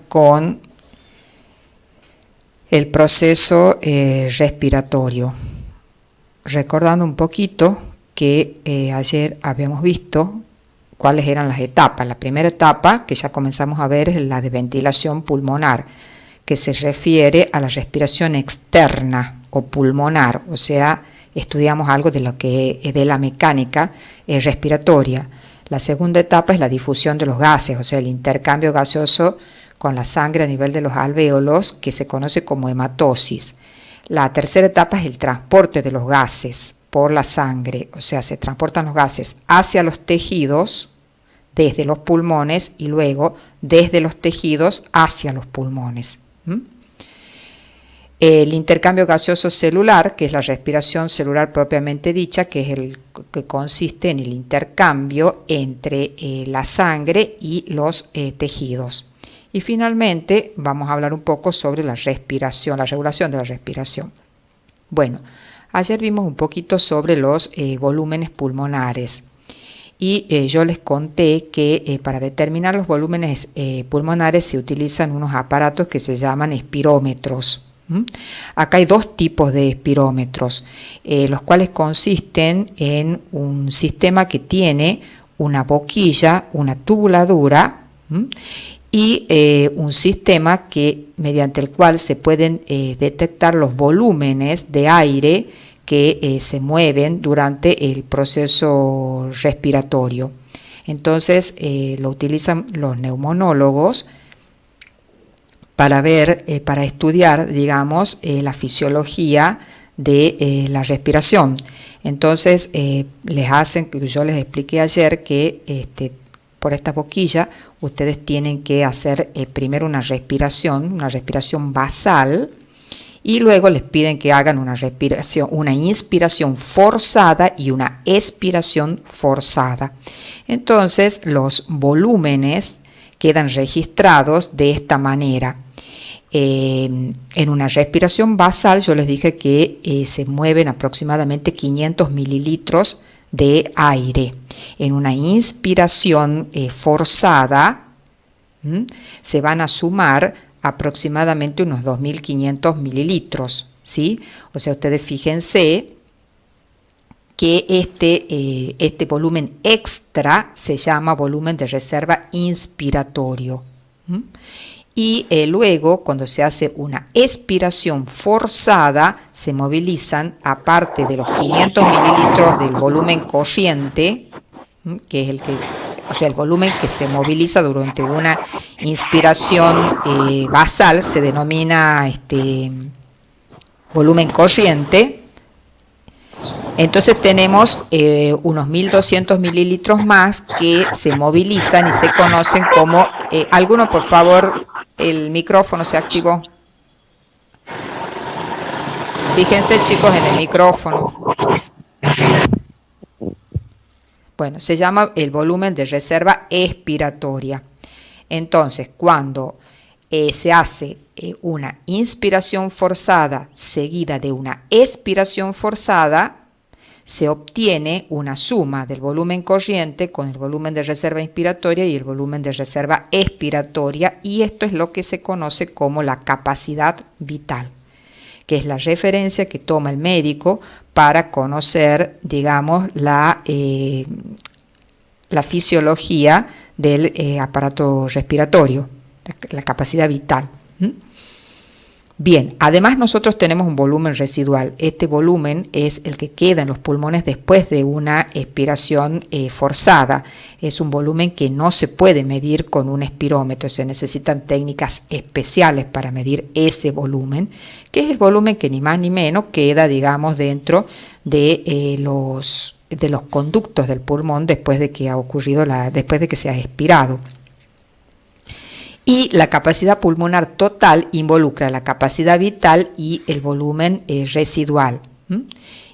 Con el proceso respiratorio. Recordando un poquito que ayer habíamos visto cuáles eran las etapas. La primera etapa que ya comenzamos a ver es la de ventilación pulmonar, que se refiere a la respiración externa o pulmonar, o sea, estudiamos algo de lo que es de la mecánica respiratoria. La segunda etapa es la difusión de los gases, o sea, el intercambio gaseoso con la sangre a nivel de los alvéolos, que se conoce como hematosis. La tercera etapa es el transporte de los gases por la sangre, o sea, se transportan los gases hacia los tejidos desde los pulmones y luego desde los tejidos hacia los pulmones. El intercambio gaseoso celular, que es la respiración celular propiamente dicha, que es el que consiste en el intercambio entre la sangre y los tejidos. Y finalmente vamos a hablar un poco sobre la respiración, la regulación de la respiración. Bueno, ayer vimos un poquito sobre los volúmenes pulmonares y yo les conté que para determinar los volúmenes pulmonares se utilizan unos aparatos que se llaman espirómetros. Acá hay dos tipos de espirómetros, los cuales consisten en un sistema que tiene una boquilla, una tubuladura y un sistema mediante el cual se pueden detectar los volúmenes de aire que se mueven durante el proceso respiratorio. Entonces lo utilizan los neumonólogos para para estudiar, digamos, la fisiología de la respiración. Entonces yo les expliqué ayer que por esta boquilla ustedes tienen que hacer primero una respiración basal, y luego les piden que hagan una inspiración forzada y una expiración forzada. Entonces los volúmenes quedan registrados de esta manera. En una respiración basal yo les dije que se mueven aproximadamente 500 mililitros de aire. En una inspiración forzada se van a sumar aproximadamente unos 2.500 mililitros, ¿sí? O sea, ustedes fíjense que este volumen extra se llama volumen de reserva inspiratorio. Y luego, cuando se hace una expiración forzada, se movilizan, aparte de los 500 mililitros del volumen corriente, que es el volumen que se moviliza durante una inspiración basal, se denomina volumen corriente. Entonces tenemos unos 1.200 mililitros más que se movilizan y se conocen como... ¿alguno, por favor, el micrófono se activó? Fíjense, chicos, en el micrófono. Bueno, se llama el volumen de reserva expiratoria. Entonces, cuando se hace una inspiración forzada seguida de una expiración forzada, se obtiene una suma del volumen corriente con el volumen de reserva inspiratoria y el volumen de reserva expiratoria, y esto es lo que se conoce como la capacidad vital, que es la referencia que toma el médico para conocer, digamos, la fisiología del aparato respiratorio, la capacidad vital. Bien, además nosotros tenemos un volumen residual. Este volumen es el que queda en los pulmones después de una expiración forzada. Es un volumen que no se puede medir con un espirómetro, se necesitan técnicas especiales para medir ese volumen, que es el volumen que ni más ni menos queda, digamos, dentro de los conductos del pulmón después de que después de que se ha expirado. Y la capacidad pulmonar total involucra la capacidad vital y el volumen residual,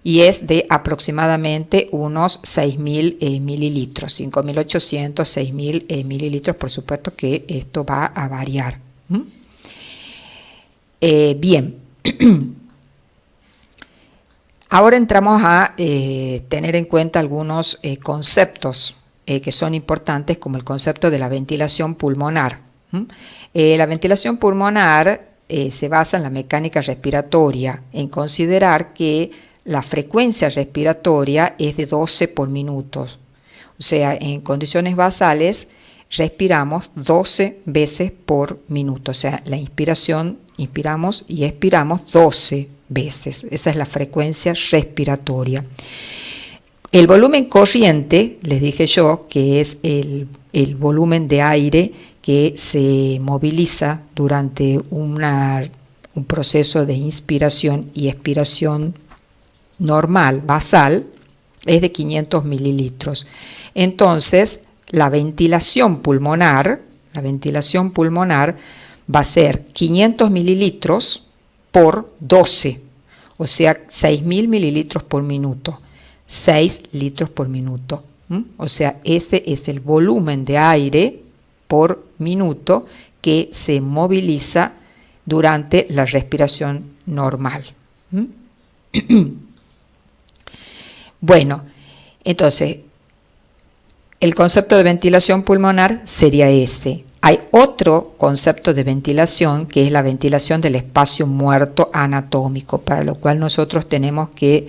y es de aproximadamente unos 6.000 mililitros, 5.800, 6.000 mililitros. Por supuesto que esto va a variar. Bien, ahora entramos a tener en cuenta algunos conceptos que son importantes, como el concepto de la ventilación pulmonar. ¿Mm? La ventilación pulmonar se basa en la mecánica respiratoria, en considerar que la frecuencia respiratoria es de 12 por minuto. O sea, en condiciones basales respiramos 12 veces por minuto. O sea, la inspiración, inspiramos y expiramos 12 veces. Esa es la frecuencia respiratoria. El volumen corriente, les dije yo, que es el volumen de aire que se moviliza durante un proceso de inspiración y expiración normal, basal, es de 500 mililitros. Entonces, la ventilación pulmonar va a ser 500 mililitros por 12, o sea, 6.000 mililitros por minuto, 6 litros por minuto. O sea, ese es el volumen de aire por minuto que se moviliza durante la respiración normal. Bueno, entonces, el concepto de ventilación pulmonar sería ese. Hay otro concepto de ventilación que es la ventilación del espacio muerto anatómico, para lo cual nosotros tenemos que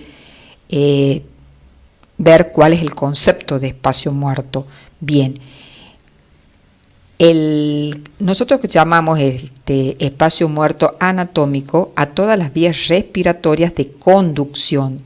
ver cuál es el concepto de espacio muerto. Bien, nosotros llamamos espacio muerto anatómico a todas las vías respiratorias de conducción.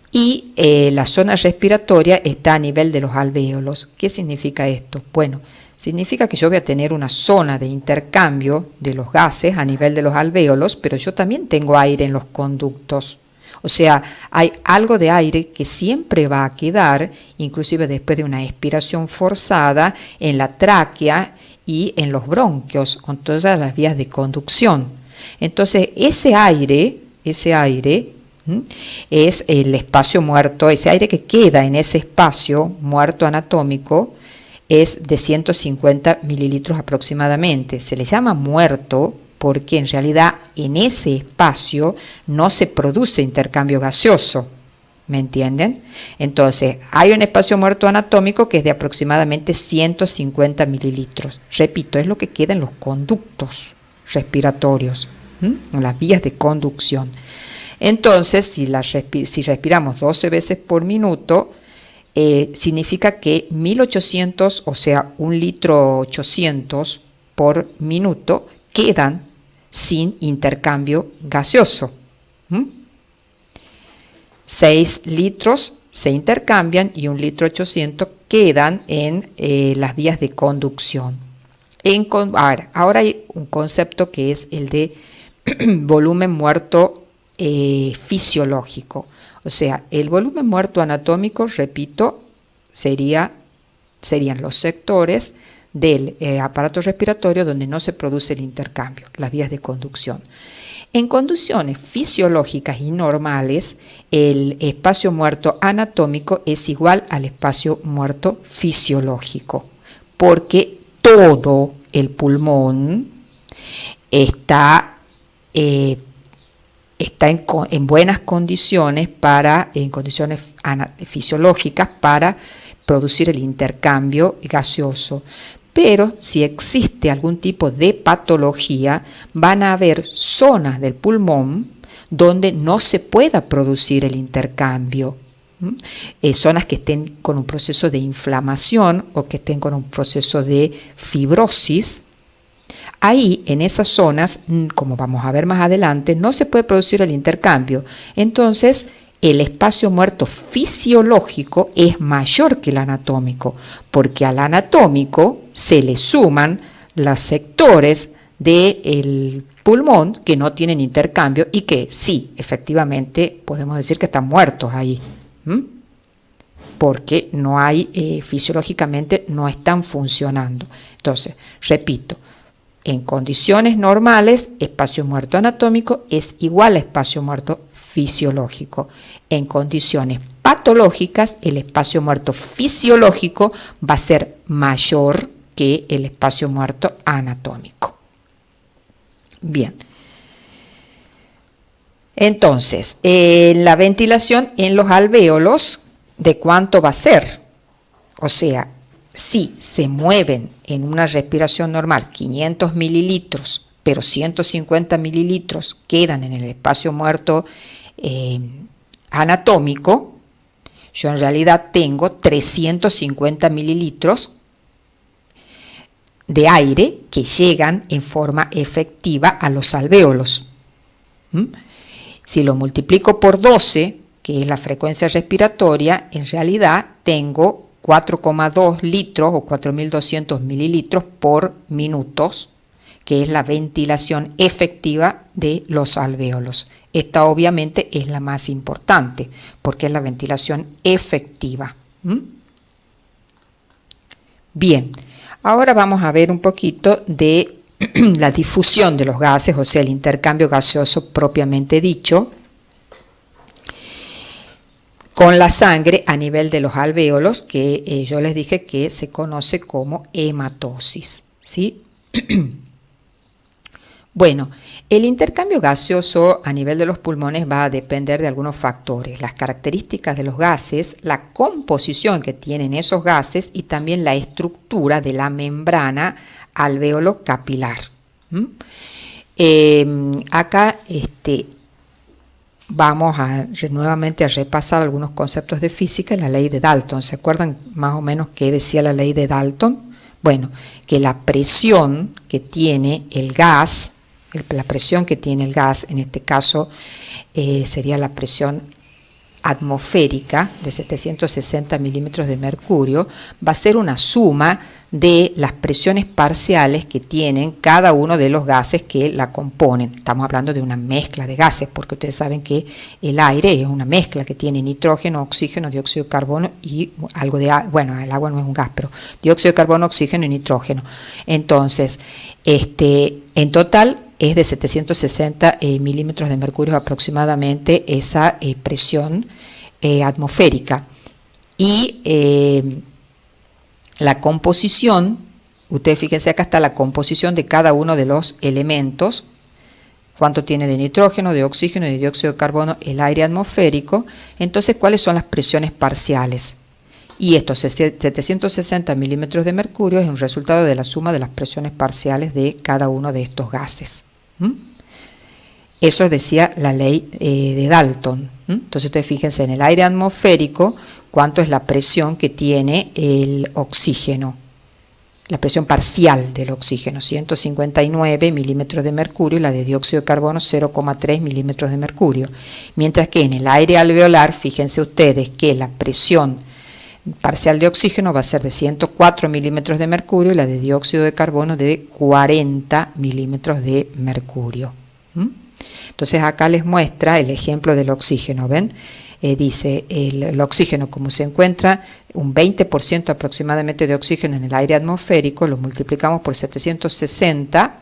Y la zona respiratoria está a nivel de los alvéolos. ¿Qué significa esto? Bueno, significa que yo voy a tener una zona de intercambio de los gases a nivel de los alvéolos, pero yo también tengo aire en los conductos. O sea, hay algo de aire que siempre va a quedar, inclusive después de una expiración forzada, en la tráquea y en los bronquios, con todas las vías de conducción. Entonces, ese aire es el espacio muerto, ese aire que queda en ese espacio muerto anatómico es de 150 mililitros aproximadamente. Se le llama muerto porque en realidad en ese espacio no se produce intercambio gaseoso, ¿me entienden? Entonces, hay un espacio muerto anatómico que es de aproximadamente 150 mililitros. Repito, es lo que queda en los conductos respiratorios, en las vías de conducción. Entonces, si respiramos 12 veces por minuto, significa que 1800, o sea, 1,8 litros por minuto, quedan sin intercambio gaseoso. 6 litros se intercambian y 1,8 litros quedan en las vías de conducción. Ahora hay un concepto que es el de volumen muerto fisiológico. O sea, el volumen muerto anatómico, repito, serían los sectores del aparato respiratorio donde no se produce el intercambio, las vías de conducción. En condiciones fisiológicas y normales, el espacio muerto anatómico es igual al espacio muerto fisiológico, porque todo el pulmón está en buenas condiciones en condiciones fisiológicas para producir el intercambio gaseoso. Pero si existe algún tipo de patología, van a haber zonas del pulmón donde no se pueda producir el intercambio. Zonas que estén con un proceso de inflamación o que estén con un proceso de fibrosis. Ahí, en esas zonas, como vamos a ver más adelante, no se puede producir el intercambio. Entonces, el espacio muerto fisiológico es mayor que el anatómico, porque al anatómico se le suman los sectores del pulmón que no tienen intercambio y que sí, efectivamente, podemos decir que están muertos ahí, porque no hay, fisiológicamente no están funcionando. Entonces, repito, en condiciones normales, espacio muerto anatómico es igual a espacio muerto fisiológico. En condiciones patológicas, el espacio muerto fisiológico va a ser mayor que el espacio muerto anatómico. Bien. Entonces, la ventilación en los alvéolos, ¿de cuánto va a ser? O sea, si se mueven en una respiración normal 500 mililitros, pero 150 mililitros quedan en el espacio muerto anatómico, yo en realidad tengo 350 mililitros de aire que llegan en forma efectiva a los alvéolos. Si lo multiplico por 12, que es la frecuencia respiratoria, en realidad tengo 4,2 litros o 4.200 mililitros por minutos, que es la ventilación efectiva de los alvéolos. Esta obviamente es la más importante, porque es la ventilación efectiva. Bien, ahora vamos a ver un poquito de la difusión de los gases, o sea, el intercambio gaseoso propiamente dicho, con la sangre a nivel de los alvéolos, que yo les dije que se conoce como hematosis, ¿sí? Bueno, el intercambio gaseoso a nivel de los pulmones va a depender de algunos factores, las características de los gases, la composición que tienen esos gases y también la estructura de la membrana alvéolo capilar. Acá vamos nuevamente a repasar algunos conceptos de física y la ley de Dalton. ¿Se acuerdan más o menos qué decía la ley de Dalton? Bueno, que la presión que tiene el gas, en este caso sería la presión atmosférica de 760 milímetros de mercurio, va a ser una suma de las presiones parciales que tienen cada uno de los gases que la componen. Estamos hablando de una mezcla de gases, porque ustedes saben que el aire es una mezcla que tiene nitrógeno, oxígeno, dióxido de carbono y algo de agua. Bueno, el agua no es un gas, pero dióxido de carbono, oxígeno y nitrógeno. Entonces, en total es de 760 milímetros de mercurio aproximadamente esa presión atmosférica. Y la composición, ustedes fíjense, acá está la composición de cada uno de los elementos, cuánto tiene de nitrógeno, de oxígeno y de dióxido de carbono el aire atmosférico. Entonces, ¿cuáles son las presiones parciales? Y estos 760 milímetros de mercurio es un resultado de la suma de las presiones parciales de cada uno de estos gases. Eso decía la ley de Dalton. Entonces ustedes fíjense en el aire atmosférico cuánto es la presión que tiene el oxígeno, la presión parcial del oxígeno, 159 milímetros de mercurio, y la de dióxido de carbono 0,3 milímetros de mercurio. Mientras que en el aire alveolar, fíjense ustedes que la presión parcial de oxígeno va a ser de 104 milímetros de mercurio y la de dióxido de carbono de 40 milímetros de mercurio. Entonces acá les muestra el ejemplo del oxígeno, ¿ven? Dice el oxígeno, como se encuentra un 20% aproximadamente de oxígeno en el aire atmosférico, lo multiplicamos por 760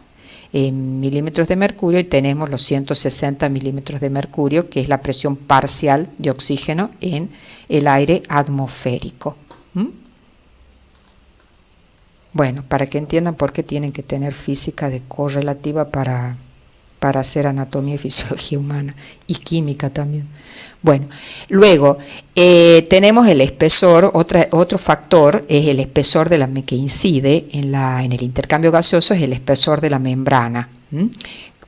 milímetros de mercurio y tenemos los 160 milímetros de mercurio, que es la presión parcial de oxígeno en el aire atmosférico. Bueno, para que entiendan por qué tienen que tener física de correlativa para hacer anatomía y fisiología humana y química también. Bueno, luego tenemos el espesor. Otro factor es el espesor que incide en el intercambio gaseoso, es el espesor de la membrana.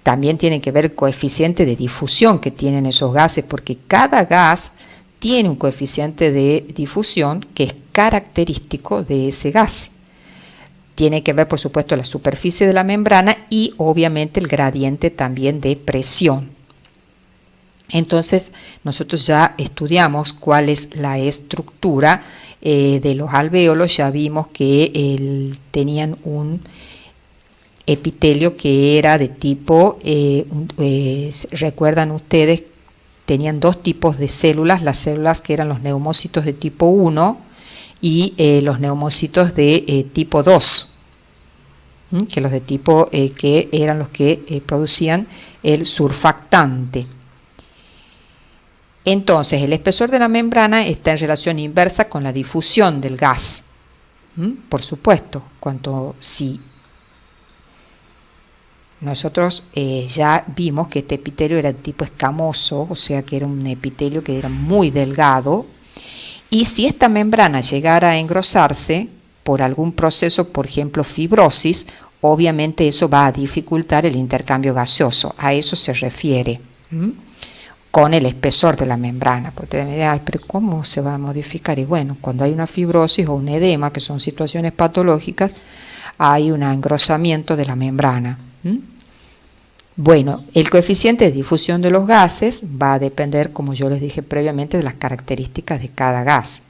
También tiene que ver el coeficiente de difusión que tienen esos gases, porque cada gas tiene un coeficiente de difusión que es característico de ese gas. Tiene que ver, por supuesto, la superficie de la membrana y obviamente el gradiente también de presión. Entonces, nosotros ya estudiamos cuál es la estructura de los alvéolos. Ya vimos que tenían un epitelio que era de tipo, recuerdan ustedes, tenían dos tipos de células, las células que eran los neumocitos de tipo 1 y los neumocitos de tipo 2, que los de tipo que eran los que producían el surfactante. Entonces, el espesor de la membrana está en relación inversa con la difusión del gas. Por supuesto, si nosotros ya vimos que este epitelio era de tipo escamoso, o sea que era un epitelio que era muy delgado, y si esta membrana llegara a engrosarse, por algún proceso, por ejemplo, fibrosis, obviamente eso va a dificultar el intercambio gaseoso. A eso se refiere. Con el espesor de la membrana. Porque me dirán, pero ¿cómo se va a modificar? Y bueno, cuando hay una fibrosis o un edema, que son situaciones patológicas, hay un engrosamiento de la membrana. Bueno, el coeficiente de difusión de los gases va a depender, como yo les dije previamente, de las características de cada gas.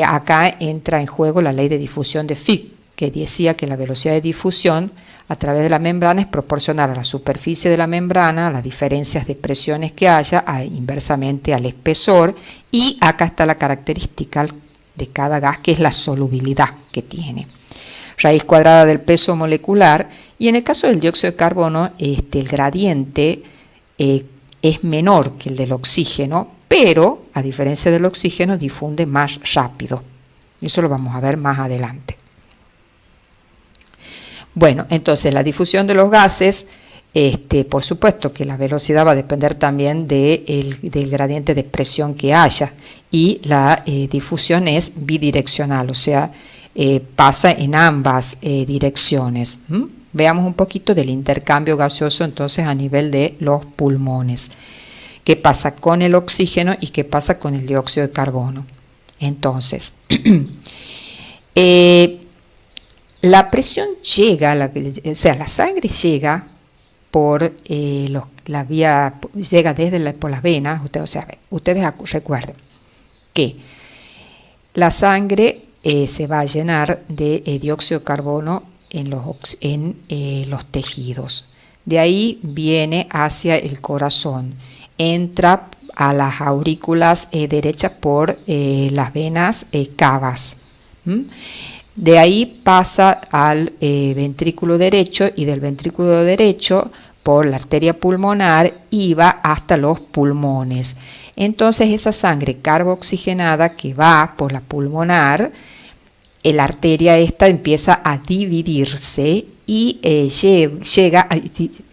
Acá entra en juego la ley de difusión de Fick, que decía que la velocidad de difusión a través de la membrana es proporcional a la superficie de la membrana, a las diferencias de presiones que haya, inversamente al espesor, y acá está la característica de cada gas, que es la solubilidad que tiene. Raíz cuadrada del peso molecular, y en el caso del dióxido de carbono, el gradiente es menor que el del oxígeno, pero a diferencia del oxígeno difunde más rápido. Eso lo vamos a ver más adelante. Bueno, entonces la difusión de los gases, por supuesto que la velocidad va a depender también del gradiente de presión que haya, y la difusión es bidireccional, o sea, pasa en ambas direcciones. Veamos un poquito del intercambio gaseoso entonces a nivel de los pulmones. ¿Qué pasa con el oxígeno y qué pasa con el dióxido de carbono? Entonces, la presión llega, la sangre llega por la vía, llega por las venas. Ustedes recuerden que la sangre se va a llenar de dióxido de carbono en los tejidos. De ahí viene hacia el corazón, entra a las aurículas derechas por las venas cavas. De ahí pasa al ventrículo derecho, y del ventrículo derecho por la arteria pulmonar y va hasta los pulmones. Entonces esa sangre carboxigenada que va por la pulmonar, la arteria esta empieza a dividirse y llega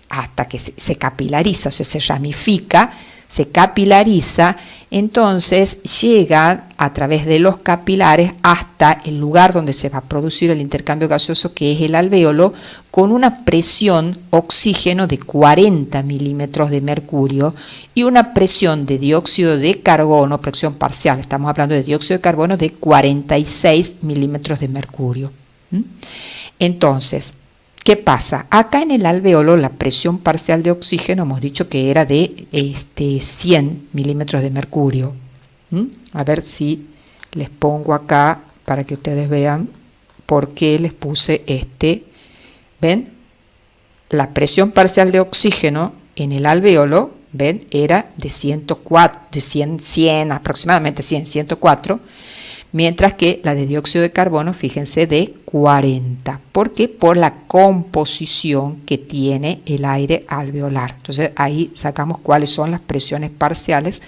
hasta que se capilariza, o sea, se ramifica, se capilariza, entonces llega a través de los capilares hasta el lugar donde se va a producir el intercambio gaseoso, que es el alvéolo, con una presión oxígeno de 40 milímetros de mercurio y una presión de dióxido de carbono, presión parcial, estamos hablando de dióxido de carbono, de 46 milímetros de mercurio. Entonces, ¿qué pasa? Acá en el alvéolo la presión parcial de oxígeno hemos dicho que era de 100 milímetros de mercurio. A ver si les pongo acá para que ustedes vean por qué les puse ¿Ven? La presión parcial de oxígeno en el alvéolo, ¿ven? Era de 100, aproximadamente 104. Mientras que la de dióxido de carbono, fíjense, de 40. ¿Por qué? Por la composición que tiene el aire alveolar. Entonces ahí sacamos cuáles son las presiones parciales,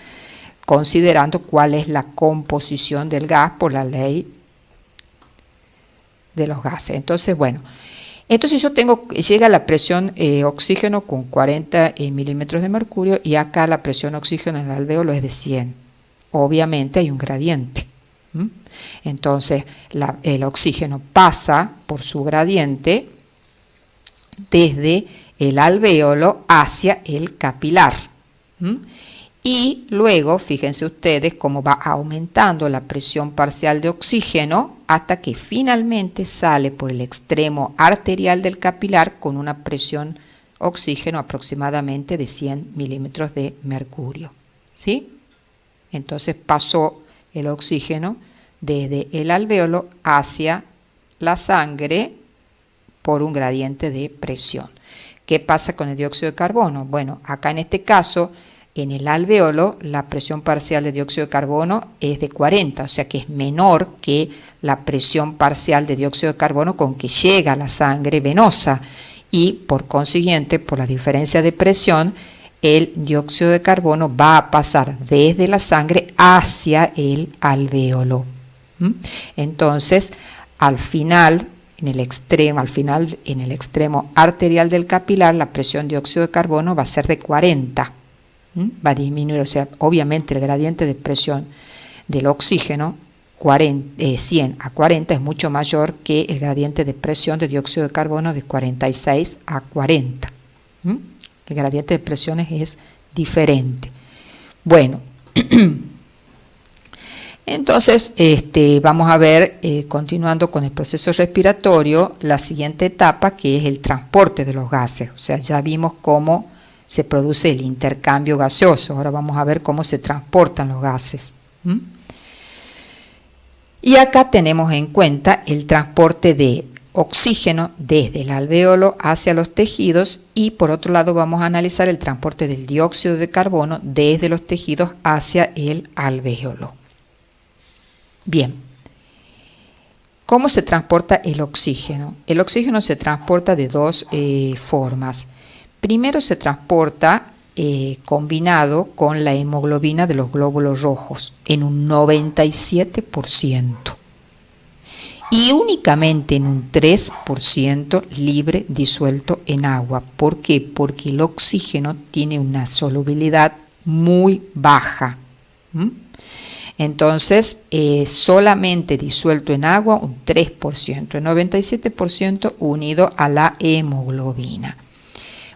considerando cuál es la composición del gas por la ley de los gases. Entonces, bueno, entonces llega la presión oxígeno con 40 milímetros de mercurio, y acá la presión oxígeno en el alvéolo es de 100. Obviamente hay un gradiente. Entonces el oxígeno pasa por su gradiente desde el alvéolo hacia el capilar, y luego fíjense ustedes cómo va aumentando la presión parcial de oxígeno hasta que finalmente sale por el extremo arterial del capilar con una presión oxígeno aproximadamente de 100 milímetros de mercurio, ¿sí? Entonces pasó el oxígeno desde el alvéolo hacia la sangre por un gradiente de presión. ¿Qué pasa con el dióxido de carbono? Bueno, acá en este caso, en el alvéolo, la presión parcial de dióxido de carbono es de 40, o sea que es menor que la presión parcial de dióxido de carbono con que llega a la sangre venosa, y por consiguiente, por la diferencia de presión, el dióxido de carbono va a pasar desde la sangre hacia el alvéolo. Entonces, al final, en el extremo arterial del capilar, la presión de dióxido de carbono va a ser de 40. Va a disminuir, o sea, obviamente el gradiente de presión del oxígeno 100 a 40 es mucho mayor que el gradiente de presión de dióxido de carbono de 46 a 40. El gradiente de presiones es diferente. Bueno, entonces vamos a ver, continuando con el proceso respiratorio, la siguiente etapa, que es el transporte de los gases. O sea, ya vimos cómo se produce el intercambio gaseoso. Ahora vamos a ver cómo se transportan los gases. Y acá tenemos en cuenta el transporte de oxígeno desde el alvéolo hacia los tejidos, y por otro lado vamos a analizar el transporte del dióxido de carbono desde los tejidos hacia el alvéolo. Bien, ¿cómo se transporta el oxígeno? El oxígeno se transporta de dos formas. Primero se transporta combinado con la hemoglobina de los glóbulos rojos en un 97% y únicamente en un 3% libre disuelto en agua. ¿Por qué? Porque el oxígeno tiene una solubilidad muy baja. Entonces, solamente disuelto en agua un 3%, el 97% unido a la hemoglobina.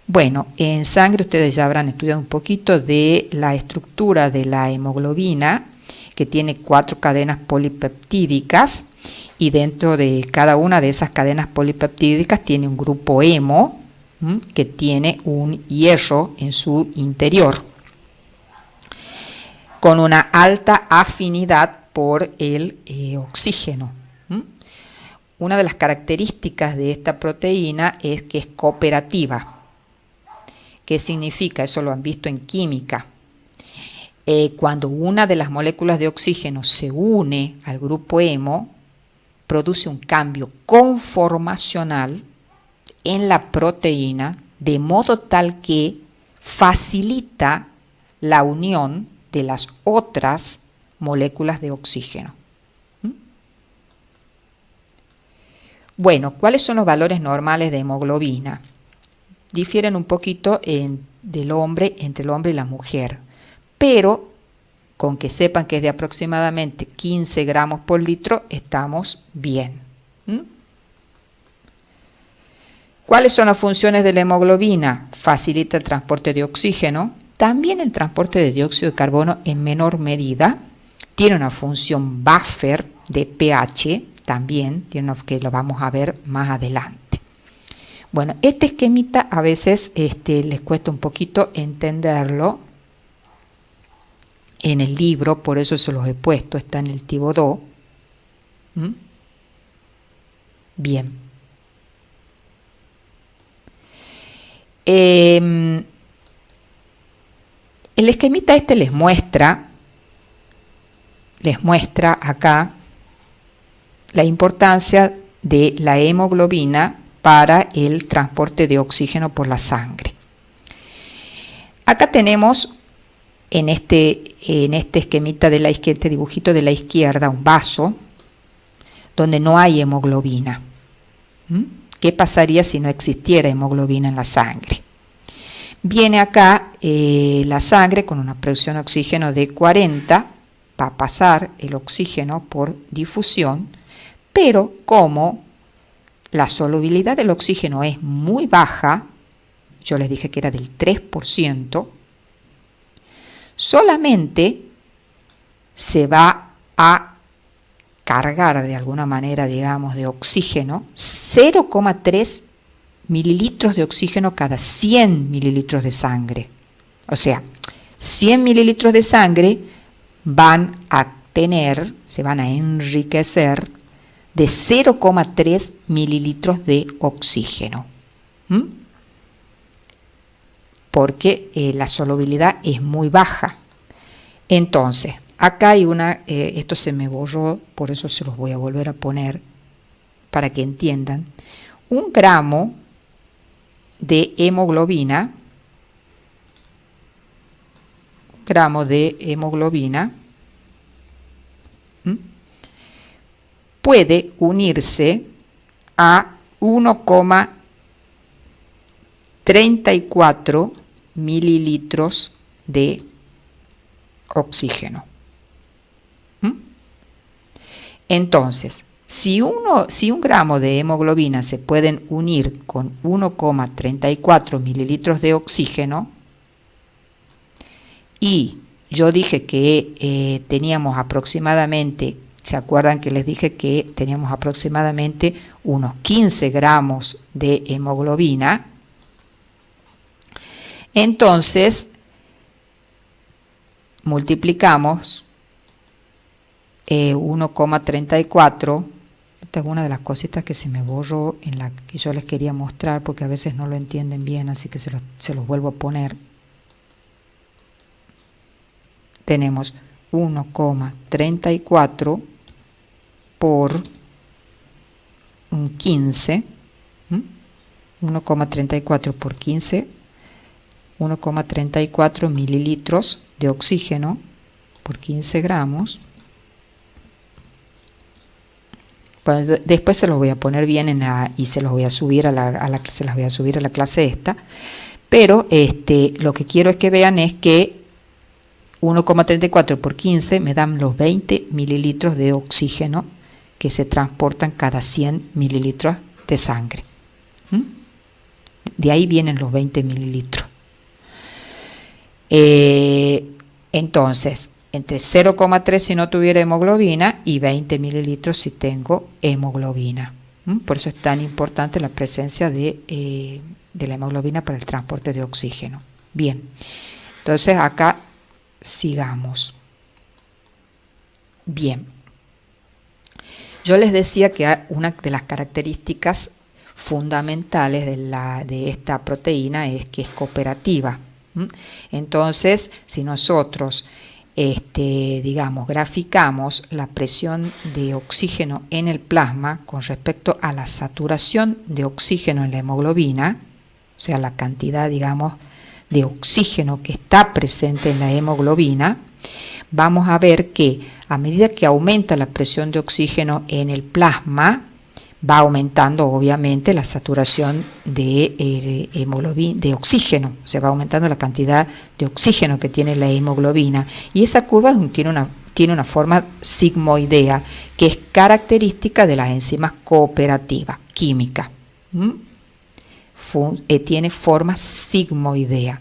Bueno, en sangre ustedes ya habrán estudiado un poquito de la estructura de la hemoglobina, que tiene 4 cadenas polipeptídicas, y dentro de cada una de esas cadenas polipeptídicas tiene un grupo hemo, que tiene un hierro en su interior, con una alta afinidad por el oxígeno. Una de las características de esta proteína es que es cooperativa. ¿Qué significa? Eso lo han visto en química. Cuando una de las moléculas de oxígeno se une al grupo hemo, produce un cambio conformacional en la proteína, de modo tal que facilita la unión de las otras moléculas de oxígeno. Bueno, ¿cuáles son los valores normales de hemoglobina? Difieren un poquito entre el hombre y la mujer, pero con que sepan que es de aproximadamente 15 gramos por litro, estamos bien. ¿Cuáles son las funciones de la hemoglobina? Facilita el transporte de oxígeno, también el transporte de dióxido de carbono en menor medida, tiene una función buffer de pH, también, que lo vamos a ver más adelante. Bueno, este esquemita a veces les cuesta un poquito entenderlo en el libro, por eso se los he puesto, está en el Tibodó. Bien. El esquemita les muestra acá la importancia de la hemoglobina para el transporte de oxígeno por la sangre. Acá tenemos en este esquemita de la izquierda, este dibujito de la izquierda, un vaso donde no hay hemoglobina. ¿Qué pasaría si no existiera hemoglobina en la sangre? Viene acá la sangre con una presión de oxígeno de 40, va a pasar el oxígeno por difusión, pero como la solubilidad del oxígeno es muy baja, yo les dije que era del 3%, solamente se va a cargar de alguna manera, digamos, de oxígeno, 0,3 mililitros de oxígeno cada 100 mililitros de sangre. O sea, 100 mililitros de sangre se van a enriquecer de 0,3 mililitros de oxígeno. Porque la solubilidad es muy baja. Entonces, acá hay esto se me borró, por eso se los voy a volver a poner para que entiendan. 1 gramo de hemoglobina, puede unirse a 1,34 mililitros de oxígeno. Entonces, si un gramo de hemoglobina se pueden unir con 1,34 mililitros de oxígeno, y yo dije que teníamos aproximadamente, ¿se acuerdan que les dije que teníamos aproximadamente unos 15 gramos de hemoglobina? Entonces, multiplicamos 1,34. Esta es una de las cositas que se me borró en la que yo les quería mostrar, porque a veces no lo entienden bien, así que se los vuelvo a poner. Tenemos 1,34 por un 15, 1,34 por 15, 1,34 mililitros de oxígeno por 15 gramos. Bueno, después se los voy a poner bien y se los voy a subir se las voy a subir a la clase esta, pero lo que quiero es que vean es que 1,34 por 15 me dan los 20 mililitros de oxígeno que se transportan cada 100 mililitros de sangre. De ahí vienen los 20 mililitros. Entonces, entre 0,3 si no tuviera hemoglobina y 20 mililitros si tengo hemoglobina. Por eso es tan importante la presencia de la hemoglobina para el transporte de oxígeno. Bien, entonces acá sigamos. Bien, yo les decía que una de las características fundamentales de esta proteína es que es cooperativa. Entonces, si nosotros digamos, graficamos la presión de oxígeno en el plasma con respecto a la saturación de oxígeno en la hemoglobina, o sea, la cantidad, digamos, de oxígeno que está presente en la hemoglobina, vamos a ver que a medida que aumenta la presión de oxígeno en el plasma, va aumentando obviamente la saturación de oxígeno, se va aumentando la cantidad de oxígeno que tiene la hemoglobina, y esa curva tiene una forma sigmoidea que es característica de las enzimas cooperativas químicas. Tiene forma sigmoidea.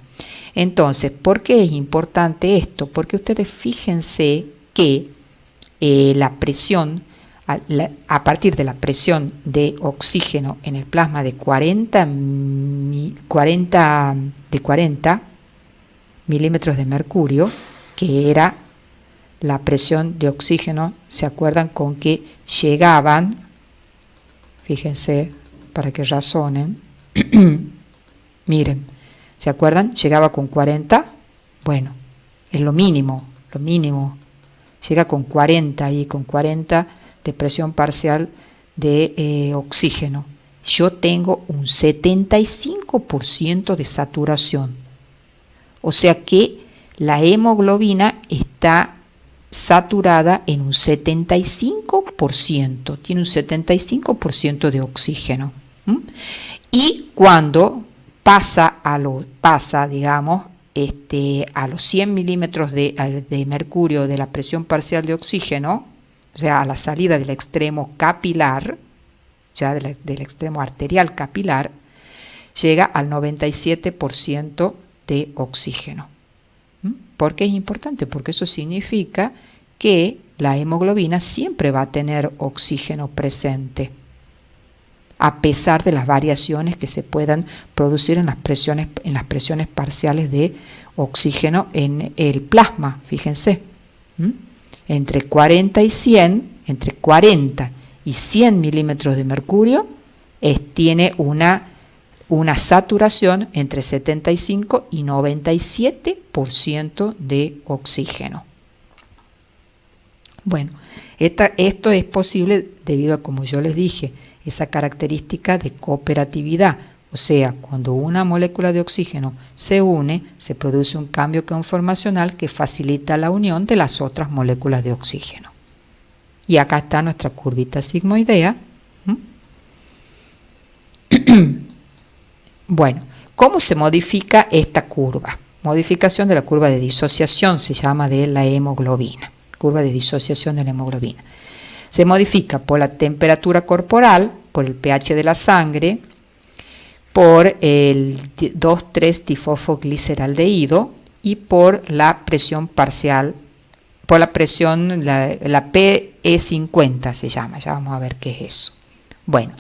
Entonces, ¿por qué es importante esto? Porque ustedes fíjense que la presión, a partir de la presión de oxígeno en el plasma de 40 milímetros de mercurio, que era la presión de oxígeno, ¿se acuerdan con que llegaban? Fíjense, para que razonen. Miren, ¿se acuerdan? Llegaba con 40, bueno, es lo mínimo, llega con 40 y con 40 de presión parcial de oxígeno. Yo tengo un 75% de saturación, o sea que la hemoglobina está saturada en un 75%, tiene un 75% de oxígeno. Y cuando pasa, digamos, a los 100 milímetros de mercurio de la presión parcial de oxígeno, o sea, a la salida del extremo capilar, ya del extremo arterial capilar, llega al 97% de oxígeno. ¿Por qué es importante? Porque eso significa que la hemoglobina siempre va a tener oxígeno presente, a pesar de las variaciones que se puedan producir en las presiones parciales de oxígeno en el plasma. Fíjense, entre 40 y 100 milímetros de mercurio tiene una saturación entre 75 y 97% de oxígeno. Bueno, esto es posible debido a, como yo les dije, esa característica de cooperatividad, o sea, cuando una molécula de oxígeno se une, se produce un cambio conformacional que facilita la unión de las otras moléculas de oxígeno. Y acá está nuestra curvita sigmoidea. Bueno, ¿cómo se modifica esta curva? Modificación de la curva de disociación se llama de la hemoglobina, curva de disociación de la hemoglobina. Se modifica por la temperatura corporal, por el pH de la sangre, por el 2,3-tifosfogliciraldehído y por la presión parcial, por la presión, la PE50 se llama, ya vamos a ver qué es eso. Bueno,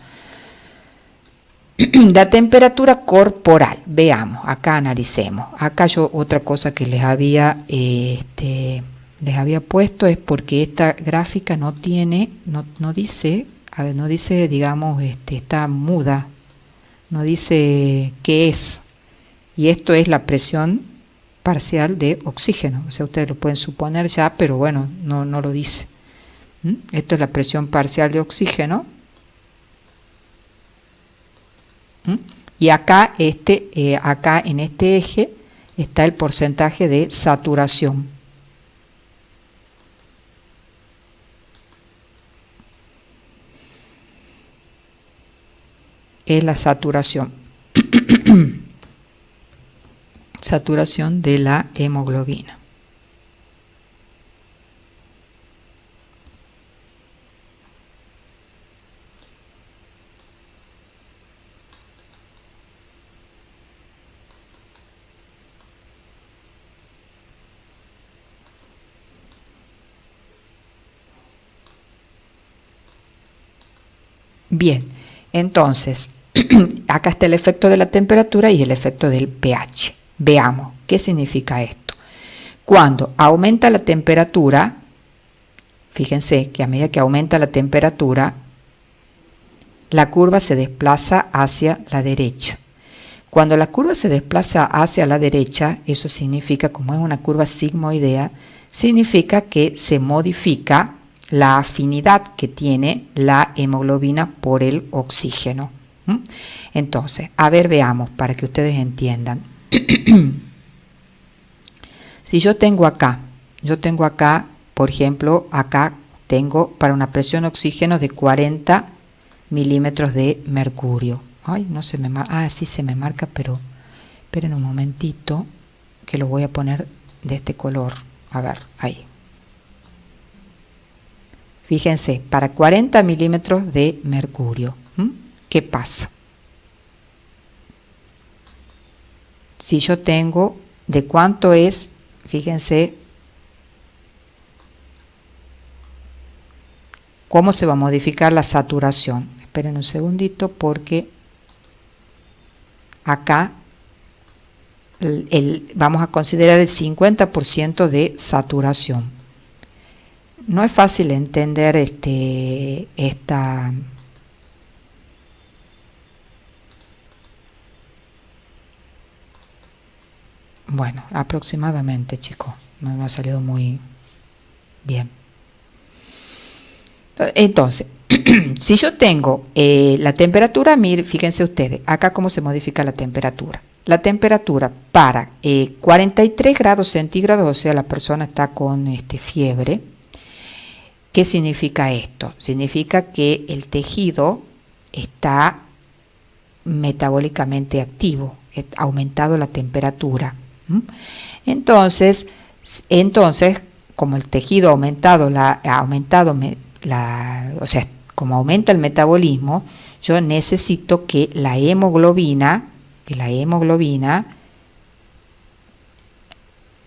la temperatura corporal, veamos, acá analicemos. Acá yo otra cosa que les había puesto es porque esta gráfica no dice, digamos, está muda, no dice qué es. Y esto es la presión parcial de oxígeno. O sea, ustedes lo pueden suponer ya, pero bueno, no lo dice. Esto es la presión parcial de oxígeno. Y acá, acá en este eje está el porcentaje de saturación. Es la saturación. Saturación de la hemoglobina. Bien, entonces, acá está el efecto de la temperatura y el efecto del pH. Veamos, ¿qué significa esto? Cuando aumenta la temperatura, fíjense que a medida que aumenta la temperatura, la curva se desplaza hacia la derecha. Cuando la curva se desplaza hacia la derecha, eso significa, como es una curva sigmoidea, significa que se modifica la afinidad que tiene la hemoglobina por el oxígeno. Entonces, a ver, veamos para que ustedes entiendan. Si yo tengo acá, por ejemplo, acá tengo para una presión de oxígeno de 40 milímetros de mercurio. Ay, no se me marca, sí se me marca, pero esperen un momentito que lo voy a poner de este color. A ver, ahí. Fíjense, para 40 milímetros de mercurio, ¿qué pasa? Si yo tengo, ¿de cuánto es? Fíjense, ¿cómo se va a modificar la saturación? Esperen un segundito porque acá vamos a considerar el 50% de saturación. No es fácil entender esta... Bueno, aproximadamente, chicos, no me ha salido muy bien. Entonces, si yo tengo la temperatura, miren, fíjense ustedes, acá cómo se modifica la temperatura. La temperatura para 43 grados centígrados, o sea, la persona está con fiebre. ¿Qué significa esto? Significa que el tejido está metabólicamente activo, ha aumentado la temperatura. Entonces, como el tejido ha aumentado, o sea, como aumenta el metabolismo, yo necesito que la hemoglobina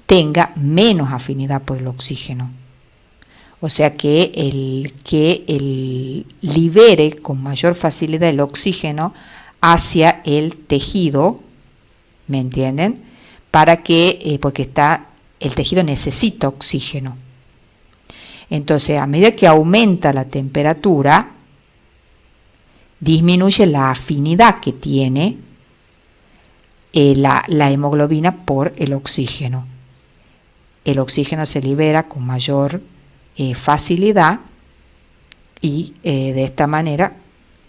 tenga menos afinidad por el oxígeno. O sea, que libere con mayor facilidad el oxígeno hacia el tejido, ¿me entienden? Porque el tejido necesita oxígeno. Entonces, a medida que aumenta la temperatura, disminuye la afinidad que tiene la hemoglobina por el oxígeno. El oxígeno se libera con mayor facilidad y de esta manera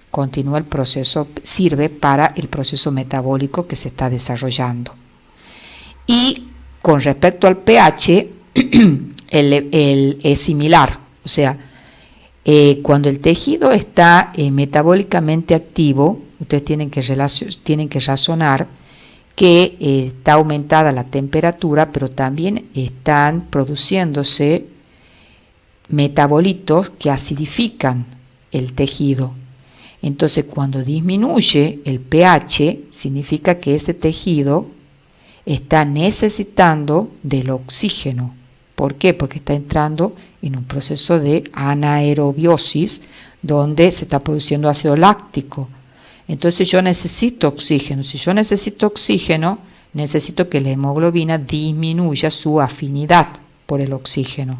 continúa el proceso, sirve para el proceso metabólico que se está desarrollando. Y con respecto al pH, es similar, o sea, cuando el tejido está metabólicamente activo, ustedes tienen que razonar que está aumentada la temperatura, pero también están produciéndose metabolitos que acidifican el tejido. Entonces, cuando disminuye el pH, significa que ese tejido está necesitando del oxígeno. ¿Por qué? Porque está entrando en un proceso de anaerobiosis donde se está produciendo ácido láctico. Entonces yo necesito oxígeno. Si yo necesito oxígeno, necesito que la hemoglobina disminuya su afinidad por el oxígeno.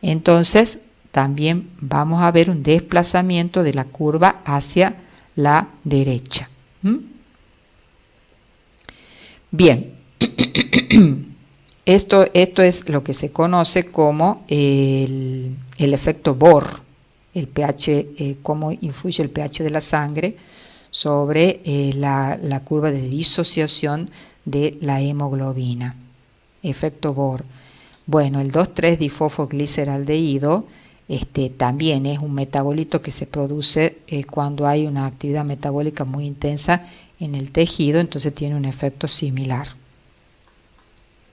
Entonces también vamos a ver un desplazamiento de la curva hacia la derecha. Bien, esto es lo que se conoce como el efecto Bohr, el pH, cómo influye el pH de la sangre sobre la curva de disociación de la hemoglobina. Efecto Bohr. Bueno, el 2,3-difosfoglicerdaldehído también es un metabolito que se produce cuando hay una actividad metabólica muy intensa en el tejido, entonces tiene un efecto similar.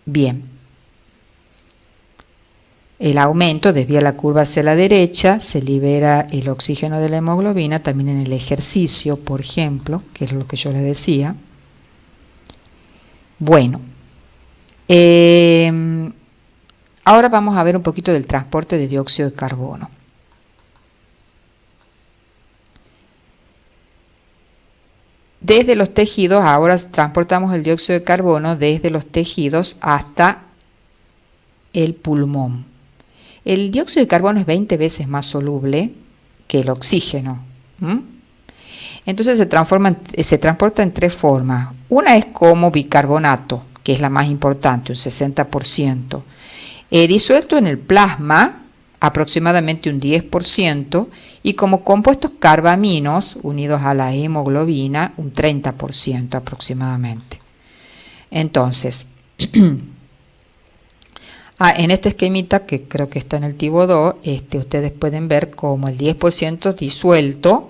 Bien. El aumento desvía la curva hacia la derecha, se libera el oxígeno de la hemoglobina, también en el ejercicio, por ejemplo, que es lo que yo les decía. Bueno, ahora vamos a ver un poquito del transporte de dióxido de carbono. Desde los tejidos, ahora transportamos el dióxido de carbono desde los tejidos hasta el pulmón. El dióxido de carbono es 20 veces más soluble que el oxígeno. Entonces se transporta en tres formas. Una es como bicarbonato, que es la más importante, un 60%. Disuelto en el plasma, aproximadamente un 10%, y como compuestos carbaminos unidos a la hemoglobina, un 30% aproximadamente. Entonces, en este esquemita, que creo que está en el tivo 2, ustedes pueden ver como el 10% disuelto,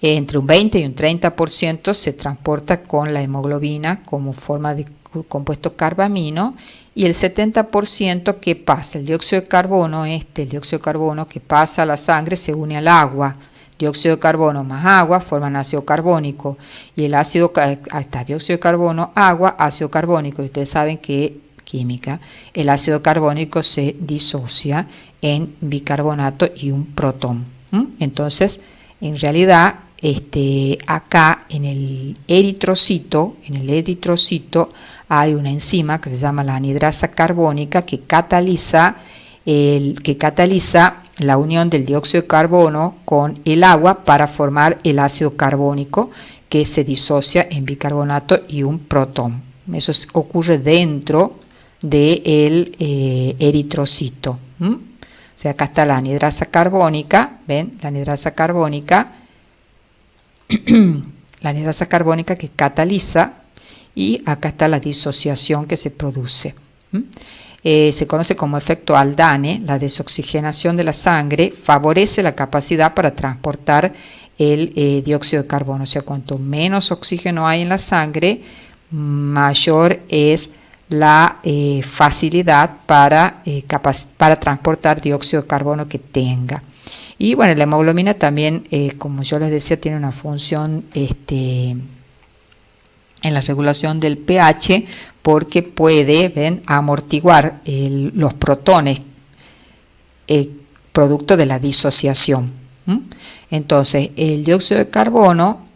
entre un 20 y un 30% se transporta con la hemoglobina como forma de compuesto carbamino, y el 70% que pasa, el dióxido de carbono, el dióxido de carbono que pasa a la sangre se une al agua. Dióxido de carbono más agua forman ácido carbónico, y el ácido, hasta dióxido de carbono, agua, ácido carbónico. Y ustedes saben que química, el ácido carbónico se disocia en bicarbonato y un protón. Entonces, en realidad, acá en el eritrocito hay una enzima que se llama la anidrasa carbónica que cataliza la unión del dióxido de carbono con el agua para formar el ácido carbónico que se disocia en bicarbonato y un protón. Eso ocurre dentro del eritrocito. O sea, acá está la anidrasa carbónica, ¿ven? La anidrasa carbónica que cataliza, y acá está la disociación que se produce. Se conoce como efecto Haldane. La desoxigenación de la sangre favorece la capacidad para transportar el dióxido de carbono. O sea, cuanto menos oxígeno hay en la sangre, mayor es la facilidad para transportar dióxido de carbono que tenga. Y bueno, la hemoglobina también, como yo les decía, tiene una función en la regulación del pH, porque puede, amortiguar los protones producto de la disociación. Entonces, el dióxido de carbono,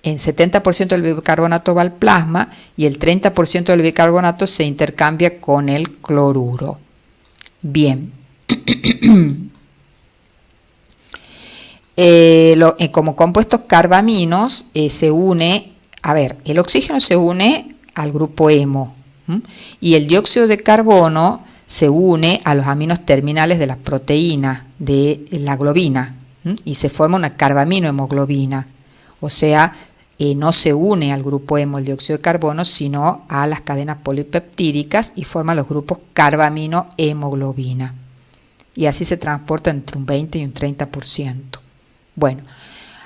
en 70% del bicarbonato va al plasma, y el 30% del bicarbonato se intercambia con el cloruro. Bien. Como compuestos carbaminos se une, el oxígeno se une al grupo hemo, y el dióxido de carbono se une a los aminos terminales de las proteínas de la globina, y se forma una carbaminohemoglobina. O sea, no se une al grupo hemo el dióxido de carbono, sino a las cadenas polipeptídicas, y forma los grupos carbaminohemoglobina. Y así se transporta entre un 20 y un 30%. Bueno,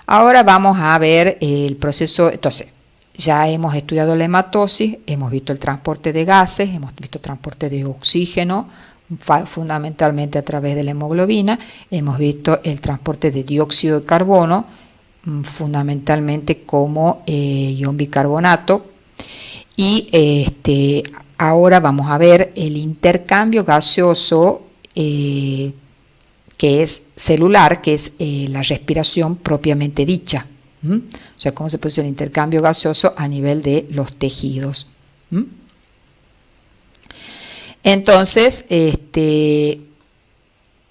ahora vamos a ver el proceso. Entonces, ya hemos estudiado la hematosis, hemos visto el transporte de gases, hemos visto el transporte de oxígeno, fundamentalmente a través de la hemoglobina. Hemos visto el transporte de dióxido de carbono, fundamentalmente como ion bicarbonato. Y ahora vamos a ver el intercambio gaseoso que es celular, que es la respiración propiamente dicha. O sea, cómo se produce el intercambio gaseoso a nivel de los tejidos. Entonces,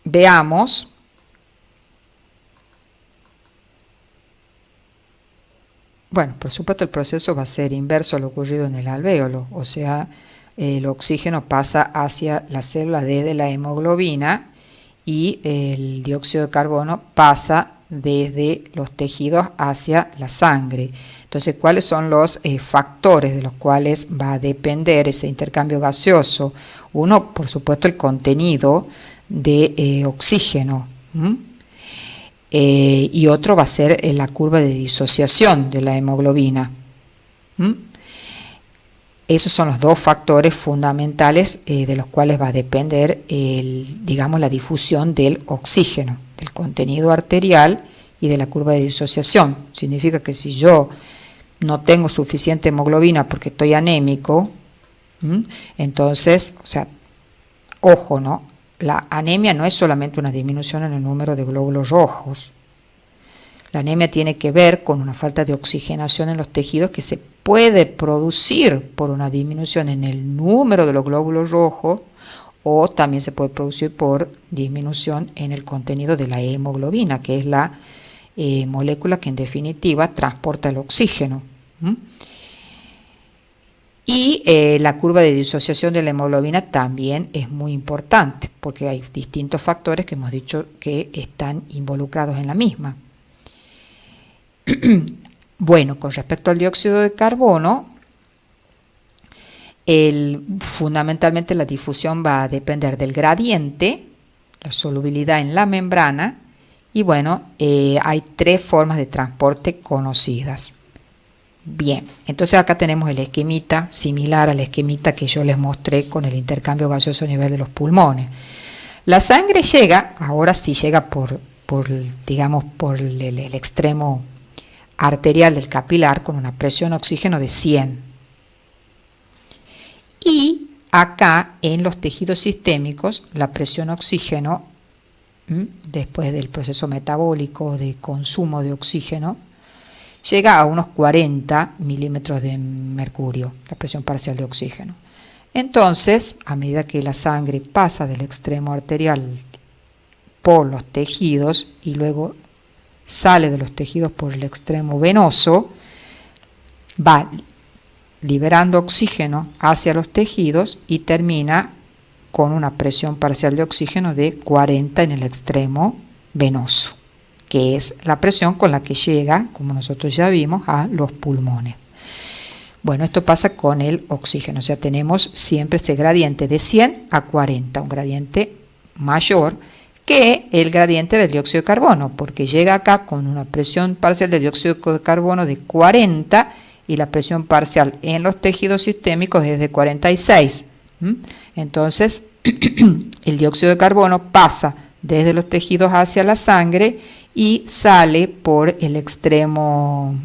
veamos. Bueno, por supuesto el proceso va a ser inverso a lo ocurrido en el alvéolo, o sea, el oxígeno pasa hacia la célula desde la hemoglobina y el dióxido de carbono pasa desde los tejidos hacia la sangre. Entonces, ¿cuáles son los factores de los cuales va a depender ese intercambio gaseoso? Uno, por supuesto, el contenido de oxígeno. Y otro va a ser la curva de disociación de la hemoglobina. Esos son los dos factores fundamentales de los cuales va a depender, digamos, la difusión del oxígeno, del contenido arterial y de la curva de disociación. Significa que si yo no tengo suficiente hemoglobina porque estoy anémico, entonces, o sea, ojo, ¿no? La anemia no es solamente una disminución en el número de glóbulos rojos. La anemia tiene que ver con una falta de oxigenación en los tejidos que se puede producir por una disminución en el número de los glóbulos rojos, o también se puede producir por disminución en el contenido de la hemoglobina, que es la molécula que en definitiva transporta el oxígeno. Y la curva de disociación de la hemoglobina también es muy importante, porque hay distintos factores que hemos dicho que están involucrados en la misma. Bueno, con respecto al dióxido de carbono, fundamentalmente la difusión va a depender del gradiente, la solubilidad en la membrana, y bueno, hay tres formas de transporte conocidas. Bien, entonces acá tenemos el esquemita similar al esquemita que yo les mostré con el intercambio gaseoso a nivel de los pulmones. La sangre llega, ahora sí llega por el extremo arterial del capilar con una presión oxígeno de 100. Y acá en los tejidos sistémicos la presión oxígeno, después del proceso metabólico de consumo de oxígeno, llega a unos 40 milímetros de mercurio, la presión parcial de oxígeno. Entonces, a medida que la sangre pasa del extremo arterial por los tejidos y luego sale de los tejidos por el extremo venoso, va liberando oxígeno hacia los tejidos y termina con una presión parcial de oxígeno de 40 en el extremo venoso, que es la presión con la que llega, como nosotros ya vimos, a los pulmones. Bueno, esto pasa con el oxígeno, o sea, tenemos siempre ese gradiente de 100 a 40, un gradiente mayor que el gradiente del dióxido de carbono, porque llega acá con una presión parcial de dióxido de carbono de 40 y la presión parcial en los tejidos sistémicos es de 46. Entonces, el dióxido de carbono pasa desde los tejidos hacia la sangre y sale por el extremo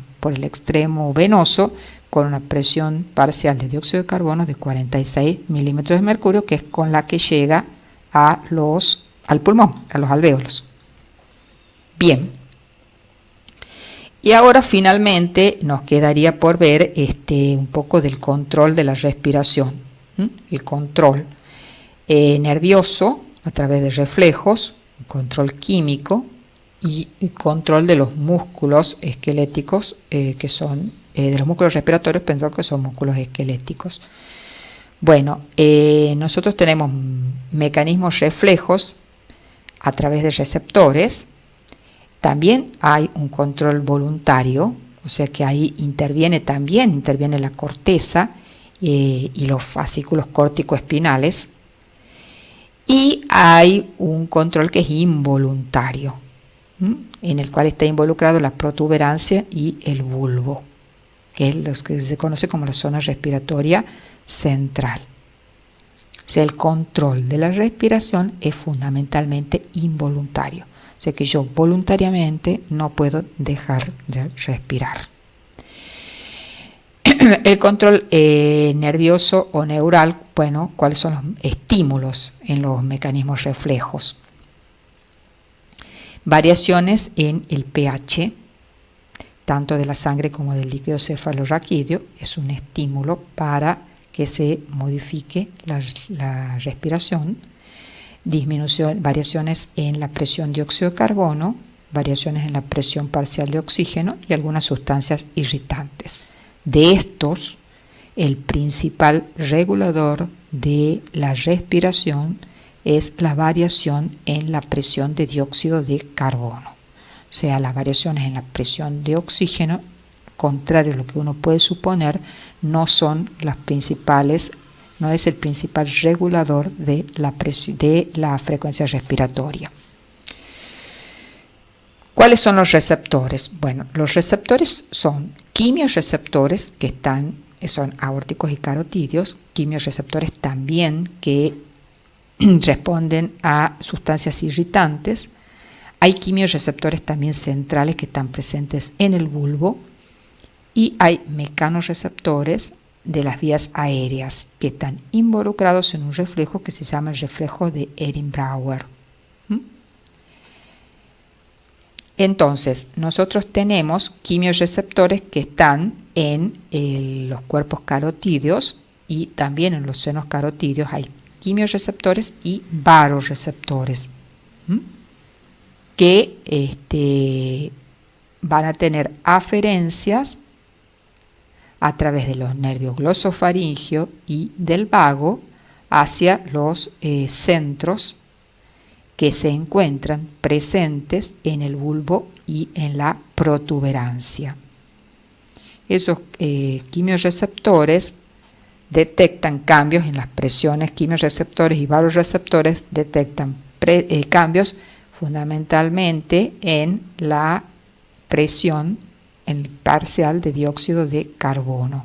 venoso con una presión parcial de dióxido de carbono de 46 milímetros de mercurio, que es con la que llega al pulmón, a los alvéolos. Bien. Y ahora finalmente nos quedaría por ver un poco del control de la respiración. El control nervioso a través de reflejos, control químico y control de los músculos esqueléticos, que son de los músculos respiratorios, pero que son músculos esqueléticos. Bueno, nosotros tenemos mecanismos reflejos a través de receptores. También hay un control voluntario, o sea que ahí interviene la corteza y los fascículos córtico-espinales. Y hay un control que es involuntario, en el cual está involucrado la protuberancia y el bulbo, que es lo que se conoce como la zona respiratoria central. O sea, el control de la respiración es fundamentalmente involuntario. O sea que yo voluntariamente no puedo dejar de respirar. El control nervioso o neural, bueno, ¿cuáles son los estímulos en los mecanismos reflejos? Variaciones en el pH, tanto de la sangre como del líquido cefalorraquídeo, es un estímulo para que se modifique la respiración. Disminución, variaciones en la presión de dióxido de carbono, variaciones en la presión parcial de oxígeno y algunas sustancias irritantes. De estos, el principal regulador de la respiración es la variación en la presión de dióxido de carbono. O sea, las variaciones en la presión de oxígeno, contrario a lo que uno puede suponer, no son las principales, no es el principal regulador de la frecuencia respiratoria. ¿Cuáles son los receptores? Bueno, los receptores son quimiorreceptores que son aórticos y carotídeos, quimiorreceptores también que responden a sustancias irritantes. Hay quimiorreceptores también centrales que están presentes en el bulbo y hay mecanorreceptores de las vías aéreas que están involucrados en un reflejo que se llama el reflejo de Erin-Brauer. Entonces, nosotros tenemos quimiorreceptores que están en los cuerpos carotídeos y también en los senos carotídeos hay quimiorreceptores y varoreceptores que van a tener aferencias a través de los nervios glosofaringeo y del vago hacia los centros que se encuentran presentes en el bulbo y en la protuberancia. Esos quimiorreceptores detectan cambios en las presiones, quimiorreceptores y varoreceptores detectan cambios fundamentalmente en la presión parcial de dióxido de carbono.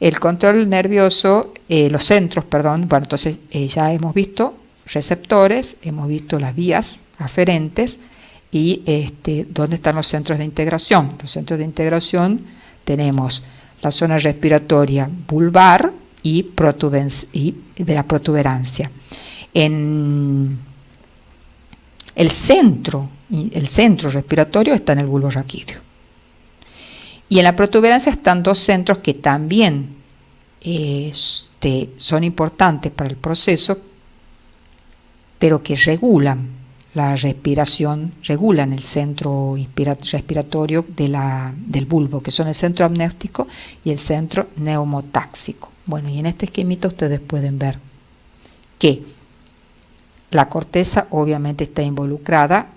El control nervioso, los centros, bueno, entonces ya hemos visto receptores, hemos visto las vías aferentes y dónde están los centros de integración. Los centros de integración tenemos la zona respiratoria vulvar y de la protuberancia. En el centro respiratorio está en el bulbo raquídeo. Y en la protuberancia están dos centros que también son importantes para el proceso, pero que regulan la respiración, regulan el centro respiratorio del bulbo, que son el centro amnéutico y el centro neumotáxico. Bueno, y en este esquemita ustedes pueden ver que la corteza obviamente está involucrada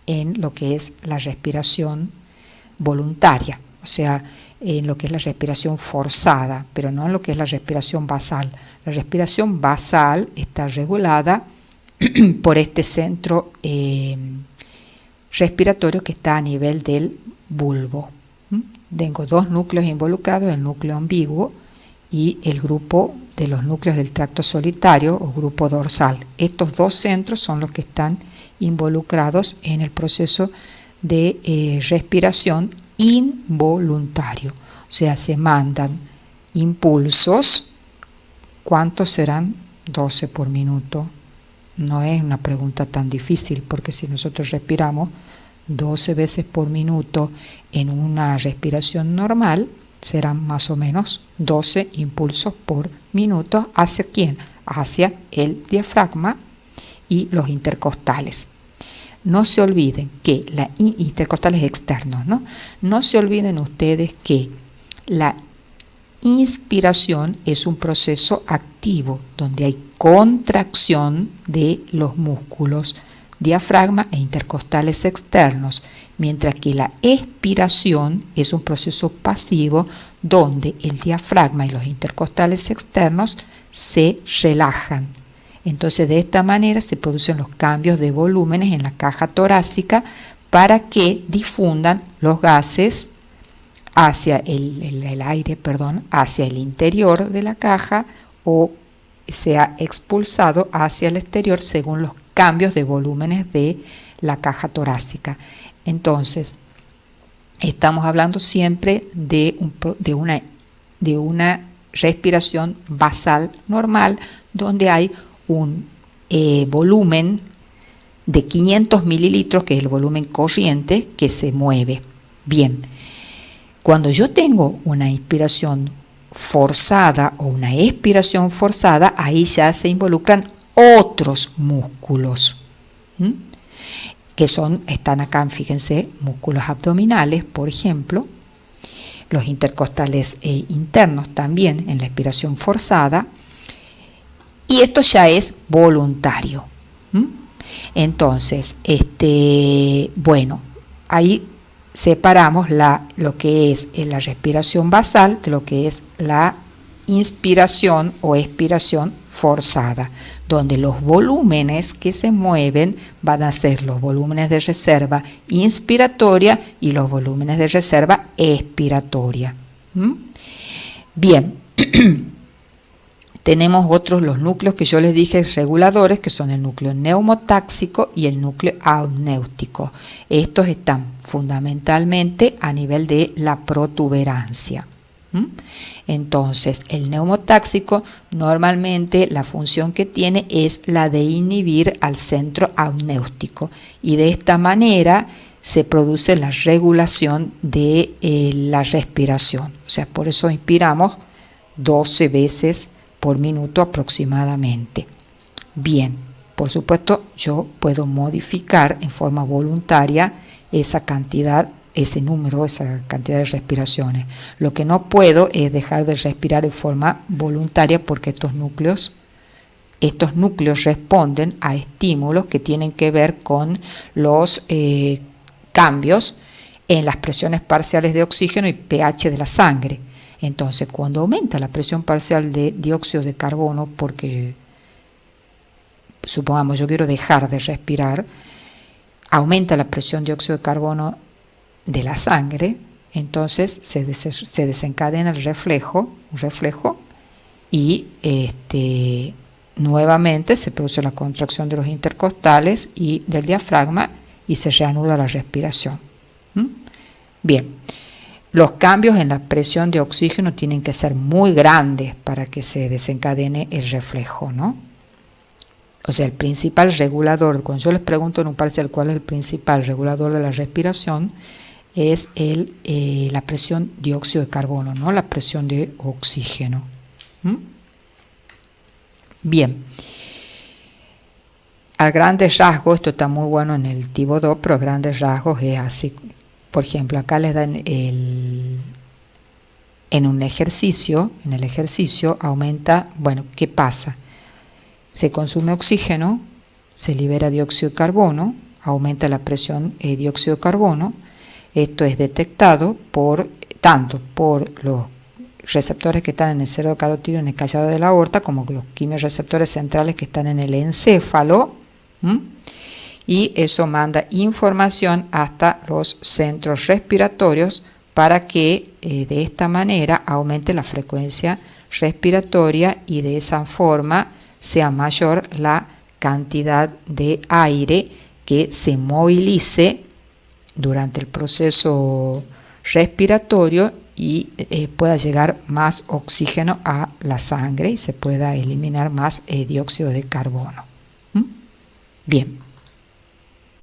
en lo que es la respiración voluntaria, o sea, en lo que es la respiración forzada, pero no en lo que es la respiración basal. La respiración basal está regulada por este centro respiratorio que está a nivel del bulbo. Tengo dos núcleos involucrados, el núcleo ambiguo y el grupo de los núcleos del tracto solitario o grupo dorsal. Estos dos centros son los que están involucrados en el proceso de respiración involuntario. O sea, se mandan impulsos. ¿Cuántos serán? 12 por minuto. No es una pregunta tan difícil, porque si nosotros respiramos 12 veces por minuto en una respiración normal, serán más o menos 12 impulsos por minuto. ¿Hacia quién? Hacia el diafragma y los intercostales. No se olviden que intercostales externos, ¿no? No se olviden ustedes que la inspiración es un proceso activo donde hay contracción de los músculos diafragma e intercostales externos, mientras que la expiración es un proceso pasivo donde el diafragma y los intercostales externos se relajan. Entonces, de esta manera se producen los cambios de volúmenes en la caja torácica para que difundan los gases hacia el aire, hacia el interior de la caja o sea expulsado hacia el exterior según los cambios de volúmenes de la caja torácica. Entonces, estamos hablando siempre de una respiración basal normal, donde hay un volumen de 500 mililitros, que es el volumen corriente, que se mueve. Bien, cuando yo tengo una inspiración forzada o una expiración forzada, ahí ya se involucran otros músculos, que están acá, fíjense, músculos abdominales, por ejemplo, los intercostales internos también en la expiración forzada, y esto ya es voluntario. Entonces, bueno, ahí separamos lo que es la respiración basal de lo que es la inspiración o expiración forzada, donde los volúmenes que se mueven van a ser los volúmenes de reserva inspiratoria y los volúmenes de reserva expiratoria. Bien, tenemos los núcleos que yo les dije reguladores, que son el núcleo neumotáxico y el núcleo amnéutico. Estos están fundamentalmente a nivel de la protuberancia. Entonces, el neumotáxico normalmente la función que tiene es la de inhibir al centro amnéutico, y de esta manera se produce la regulación de la respiración. O sea, por eso inspiramos 12 veces por minuto aproximadamente. Bien, por supuesto, yo puedo modificar en forma voluntaria esa cantidad, ese número, esa cantidad de respiraciones. Lo que no puedo es dejar de respirar en forma voluntaria, porque estos núcleos responden a estímulos que tienen que ver con los cambios en las presiones parciales de oxígeno y pH de la sangre. Entonces, cuando aumenta la presión parcial de dióxido de carbono, porque supongamos yo quiero dejar de respirar, aumenta la presión de dióxido de carbono de la sangre, entonces se desencadena un reflejo, y nuevamente se produce la contracción de los intercostales y del diafragma y se reanuda la respiración. Bien. Los cambios en la presión de oxígeno tienen que ser muy grandes para que se desencadene el reflejo, ¿no? O sea, el principal regulador, cuando yo les pregunto en un parcial cuál es el principal regulador de la respiración, es la presión de dióxido de carbono, no la presión de oxígeno. Bien. A grandes rasgos, esto está muy bueno en el tipo 2, pero a grandes rasgos es así. Por ejemplo, acá les dan en el ejercicio aumenta, bueno, ¿qué pasa? Se consume oxígeno, se libera dióxido de carbono, aumenta la presión dióxido de carbono. Esto es detectado tanto por los receptores que están en el cero carotídeo, en el callado de la aorta, como los quimiorreceptores centrales que están en el encéfalo. Y eso manda información hasta los centros respiratorios para que de esta manera aumente la frecuencia respiratoria y de esa forma sea mayor la cantidad de aire que se movilice durante el proceso respiratorio y pueda llegar más oxígeno a la sangre y se pueda eliminar más dióxido de carbono. Bien.